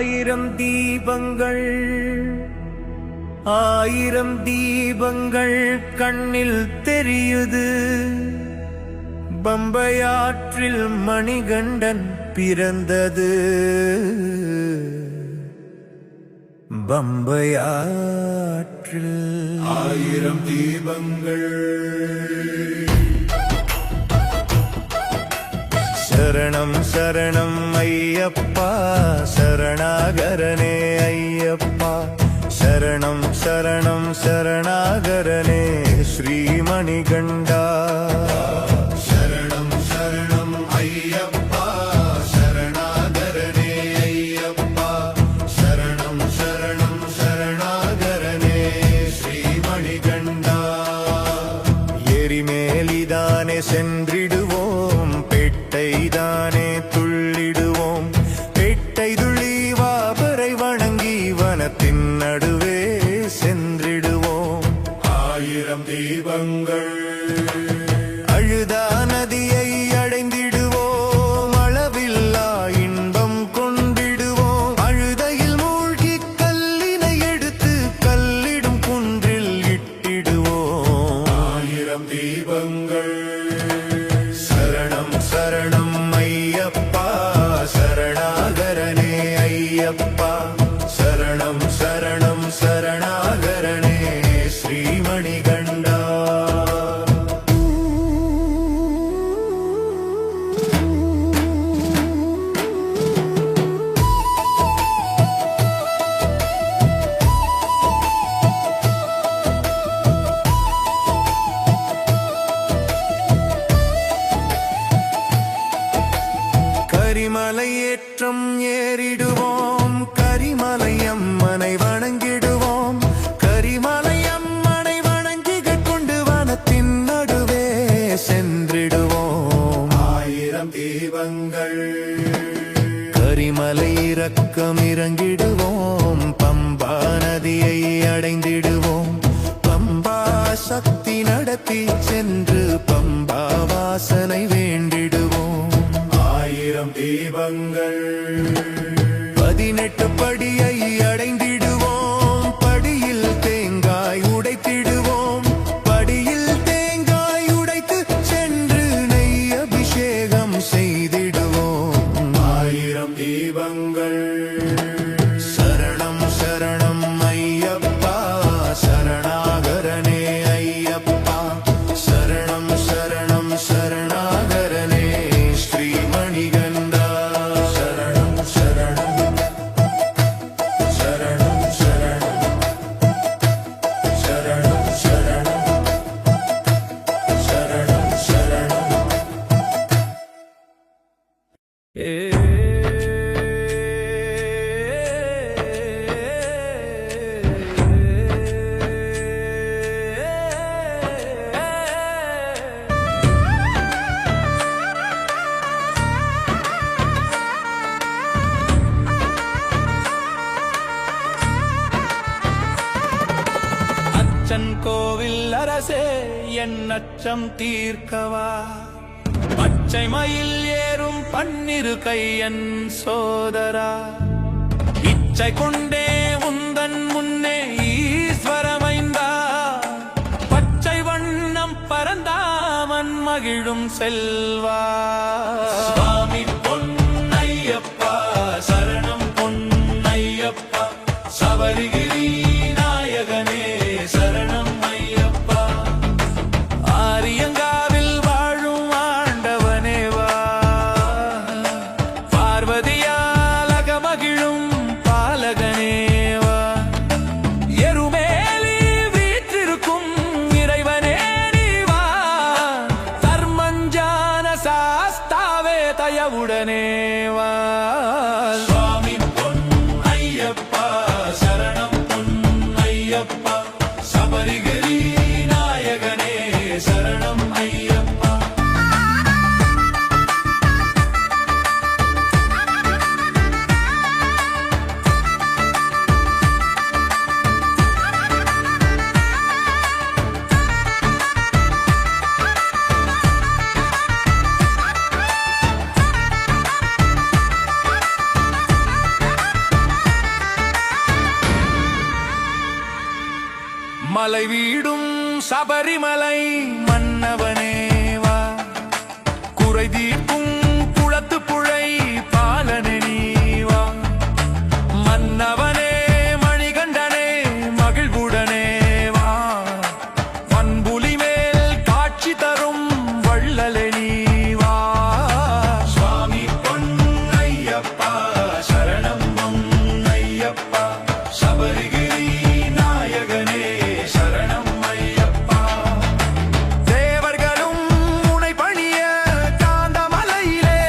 ஆயிரம் தீபங்கள் கண்ணில் தெரியுது. பம்பையாற்றில் மணிகண்டன் பிறந்தது. பம்பையாற்றில் 1000 தீபங்கள். சரணம் சரணம் ஐயப்பா, சரணாகரனே ஐயப்பா. சரணம் சரணம் சரணாகரனே ஸ்ரீமணிகண்டா. சரணம் சரணம் ஐயப்பா, சரணாகரனே ஐயப்பா. சரணம் சரணம் சரணாகரனே ஸ்ரீமணிகண்டா. எரிமேலிதானே சென்றிடுவோம், பெட்டைதானே துள்ளிடுவோம். பெட்டை துள்ளி வாபரை வணங்கி வனத்தின் நடுவே சென்றிடுவோம். 1000 தீபங்கள். அழுதா நதியை அடைந்திடுவோம், அளவில்லா இன்பம் கொண்டிடுவோம். அழுதையில் மூழ்கி கல்லினை எடுத்து கல்லிடும் குன்றில் இட்டிடுவோம். 1000 தீபங்கள். சரணம் சரணம் ஐயப்பா, சரணாகரனே ஐயப்பா. சரணம் சரணம் சரணாகரனே ஸ்ரீமணிகண்டா. கரிமலை ஏற்றம் ஏறிடுவோம், கரிமலை அம்மனை வணங்கிடுவோம். கரிமலை அம்மனை வணங்கிக் கொண்டு வனத்தின் நடுவே சென்றிடுவோம். 1000 தீபங்கள். கரிமலை இறக்கம் இறங்கிடுவோம், பம்பா நதியை அடைந்திடுவோம். பம்பா சக்தி நடத்தி சென்று பம்பா வாசனை வேண்டிடுவோம். 1000 தீபங்கள். 18 படியை அடைந்திடுவோம், படியில் தேங்காய் உடைத்திடுவோம். படியில் தேங்காய் உடைத்து சென்று நெய் அபிஷேகம் செய்திடுவோம். 1000 தீபங்கள். சரணம் சரணம் ஐயப்பா, சரணாகரனே ஐயப்பா. சரணம் சரணம் சரணாகரனே ஸ்ரீமணிகண்டா. சரணம் சரணம் சரணம் சரணம் சரணம் சரணம் சரணம் சரணம். அச்சன் கோவில் அரசே, என் அச்சம் தீர்க்கவா. பச்சை மயில் ஏறும் பன்னிரு கையன் சோதரா. இச்சை கொண்டே உந்தன் முன்னே ஈஸ்வரமைந்தா. பச்சை வண்ணம் பரந்தாமன் மகிழும் செல்வா. சுவாமி பொன்னையப்பா, சரணம் பொன்னையப்பா. சபரிகிரி நாயகனே சரணம் ஐயப்பா. ஆரியங்காவில் வாழும் ஆண்டவனே வா. பார்வதியால் அகமகிழும் பாலகனே வா. எருமேலி வீற்றிருக்கும் இறைவனே நீ வா. தர்மஞ்சான சாஸ்தா மலை வீடும் சபரிமலை மன்னவனே வா குறை தீர்க்கும் குளத்து புழை பாலனே நீ வா மன்னவனே மணிகண்டனே மகிழ்வுடனே வா பண்புலி மேல் காட்சி தரும் வள்ளலே நீ வா சுவாமி பொன்னையப்பா சரணம் பொன்னையப்பா சபரிகிரி நாயகனே சரணம் ஐயப்பா தேவர்களும் உனை பணிய காந்தமலையிலே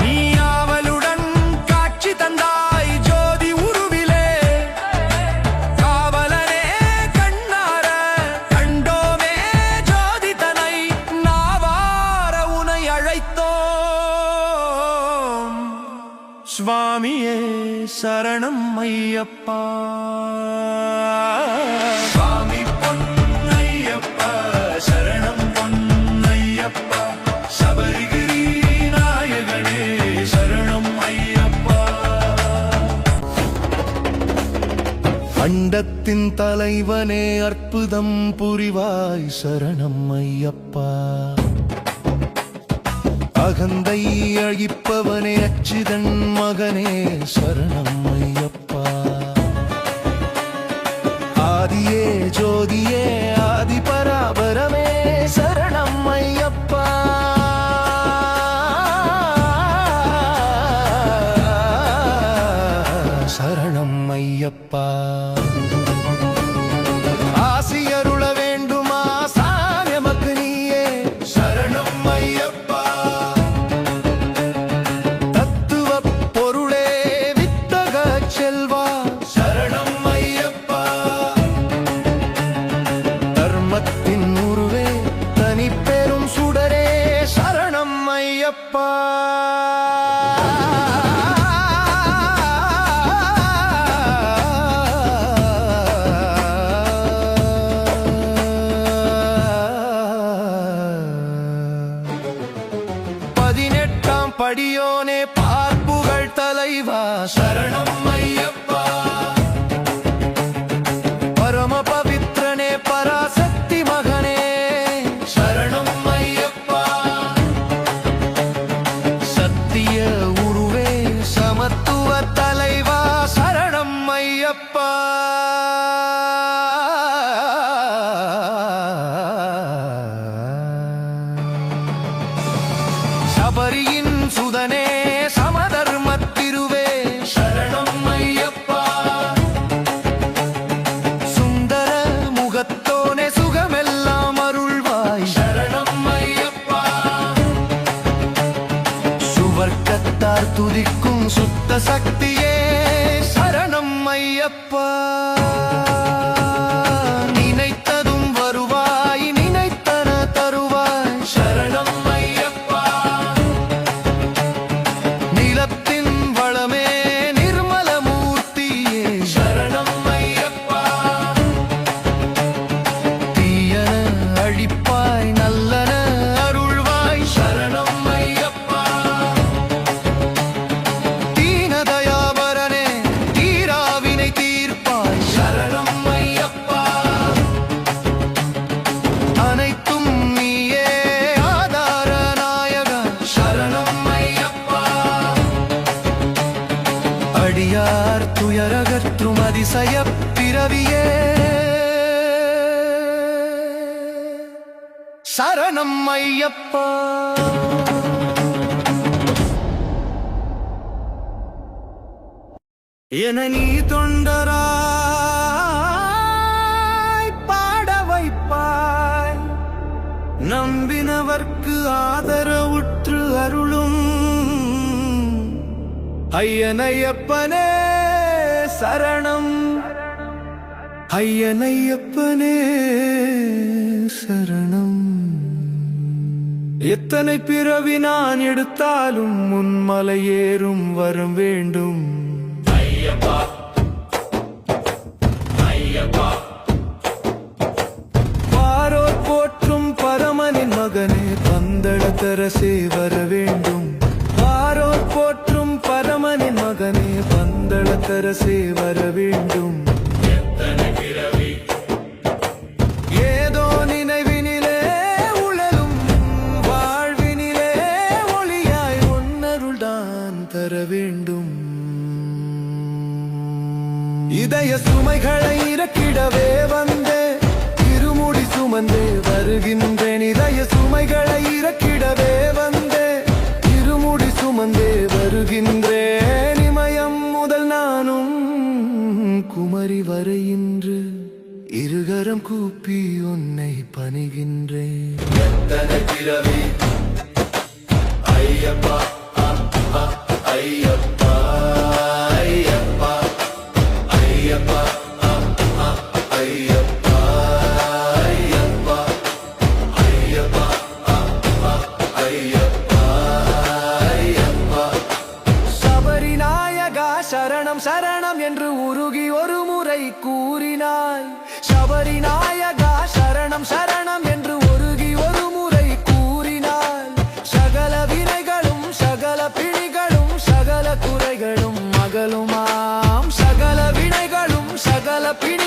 நீ ஆவலுடன் காட்சி தந்தாய் ஜோதி உருவிலே காவலனே கண்ணார கண்டோமே ஜோதி தனை நாவார உனை அழைத்தோம் சுவாமியே சரணம் ஐயப்பா சுவாமி பொன்னையப்பா சரணம் பொன்னையப்பா சபரிகிரி நாயகனே சரணம் ஐயப்பா அண்டத்தின் தலைவனே அற்புதம் புரிவாய் சரணம் ஐயப்பா அகந்தை அழிப்பவனே அச்சிதன் மகனே சரணம் ஐயப்பா ஆதியே ஜோதியே ஆதி பராபரமே சரணம் ஐயப்பா சரணம் ஐயப்பா ஆசியருள வேண்டுமா சாயமக்கு நீயே சரணம் ஐயப்பா தத்துவ பொருளே வித்தக செல்வா சரணம் ஐயப்பா தர்மத்தின் உருவே தனி பெரும் சுடரே சரணம் ஐயப்பா பதினெட்டாம் படியோனே பார்ப்புகள் தலைவா சரணம் ஐயப்பா பரம பவித்ரனே பராசக்தி மகனே சரணம் ஐயப்பா சத்திய உருவே சமத்துவ தலைவா சரணம் ஐயப்பா சபரியின் சுதனே சமதர்மத்திருவே சரணம் ஐயப்பா சுந்தர முகத்தோனே சுகமெல்லாம் அருள்வாய் சரணம் ஐயப்பா சுவர்க்கத்தார் துதிக்கும் சுத்த சக்தியே சரணம் ஐயப்பா நினைத்ததும் வருவாய் நினைத்தன தருவாய் சரணம் ஐயப்பா நிலத்தின் வளமே நிர்மல மூர்த்தியே சரணம் ஐயப்பா தீயன அழிப்பாய் நல்லன அருள்வாய் சரணம் ஐயப்பா தீனதயாபரனே தீராவினை தீர்ப்பாய் சரணம் ஐயப்பா அனைத்தும் நீயே ஆதார நாயக சரணம் ஐயப்பா அடியார் துயரகற்றும் அதிசய பிறவியே சரணம் ஐயப்பா என நீ தொண்டராய் பாட வைப்பாய் நம்பினவர்க்கு ஆதரவுற்று அருளும் ஐயனையப்பனே சரணம் ஐயனையப்பனே சரணம் எத்தனை பிறவி நான் எடுத்தாலும் முன்மலை ஏறும் வரம் வேண்டும் ஐயப்பா ஐயப்பா பாரோர் போற்றும் பரமனின் மகனே பந்தளத்தரசே வர வேண்டும் பாரோர் போற்றும் பரமனின் மகனே பந்தளத்தரசே வர வேண்டும் எத்தனை பிறவி இதய சுமைகளை இறக்கிடவே வந்தே இருமுடி சுமந்தே வருகின்றேன். இதய சுமைகளை இறக்கிடவே வந்தே இருமுடி சுமந்தே வருகின்றேன். இமயம் முதல் நானும் குமரி வரை இன்று இருகரம் கூப்பி உன்னை பணிகின்றேன். எத்தனை பிறவி ஐயப்பா ஐயப்பா ஐயப்பா ஐயப்பா ஐயப்பா ஐயப்பா ஐயப்பா ஐயப்பா ஐயப்பா. சபரி நாயகா சரணம் சரணம் என்று உருகி ஒரு முறை கூறினாய். சபரி நாயகா சரணம் சரணம் என்று உருகி ஒரு முறை கூறினாய். சகல வினைகளும் சகல பிணிகளும் சகல குறைகளும் மகளுமாம். சகல வினைகளும் சகல பிணி